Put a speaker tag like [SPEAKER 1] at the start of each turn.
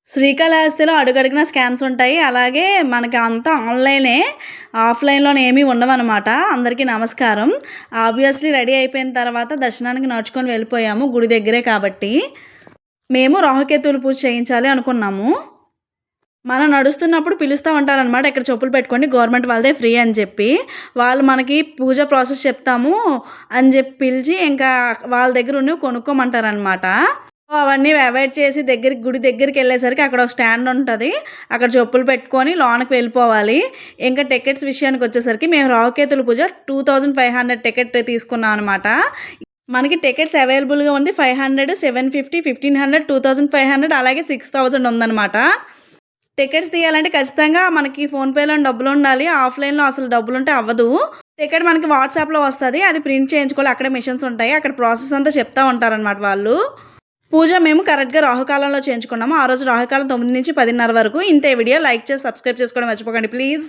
[SPEAKER 1] శ్రీకాళహస్తిలో అడుగడుగునా స్కామ్స్ ఉంటాయి. అలాగే మనకి అంతా ఆన్‌లైనే. ఆఫ్‌లైన్‌లోనే ఏమీ ఉండవనమాట. అందరికీ నమస్కారం. ఆబ్వియస్‌లీ రెడీ అయిపోయిన తర్వాత దర్శనానికి నడుచుకొని వెళ్ళిపోయాము. గుడి దగ్గరే కాబట్టి. మేము రాహుకేతువుల పూజ చేయించాలి అనుకున్నాము. మనం నడుస్తున్నప్పుడు పిలుస్తా ఉంటారనమాట. ఇక్కడ చెప్పులు పెట్టుకోండి గవర్నమెంట్ వాళ్ళదే ఫ్రీ అని చెప్పి. వాళ్ళు మనకి పూజ ప్రాసెస్ చెప్తాము అని చెప్పి పిలిచి ఇంకా వాళ్ళ దగ్గర ఉన్నవి కొనుక్కోమంటారనమాట. అవన్నీ అవాయిడ్ చేసి గుడి దగ్గరికెళ్ళేసరికి అక్కడ ఒక స్టాండ్ ఉంటది. అక్కడ చెప్పులు పెట్టుకొని లోనకి వెళ్ళిపోవాలి. ఇంకా టికెట్స్ విషయానికొచ్చేసరికి మేము రాహుకేతుల పూజ 2500 టికెట్ తీసుకున్నాం అనమాట. మనకి టికెట్స్ అవైలబుల్‌గా ఉంది. 500, 750, 1500, 2500 అలాగే 6000 ఉందనమాట. టికెట్స్ తీయాలంటే ఖచ్చితంగా మనకి ఫోన్‌పే‌లోని డబ్బులుండాలి. ఆఫ్‌లైన్‌లో అసలు డబ్బులుంటే అవ్వదు. టికెట్ మనకి వాట్సాప్‌లో వస్తది. అది ప్రింట్ చేయించుకోవాలి. అక్కడే మిషన్స్ ఉంటాయి. అక్కడ ప్రాసెస్ అంతా చెప్తా ఉంటారనమాట వాళ్ళు. పూజ మేము కరెక్ట్‌గా రాహుకాలంలో చేయించుకున్నాము. ఆ రోజు రాహుకాలం 9-10:30 వరకు. ఇంతే వీడియో. లైక్ చేసి సబ్స్క్రైబ్ చేసుకోవడం మర్చిపోకండి ప్లీజ్.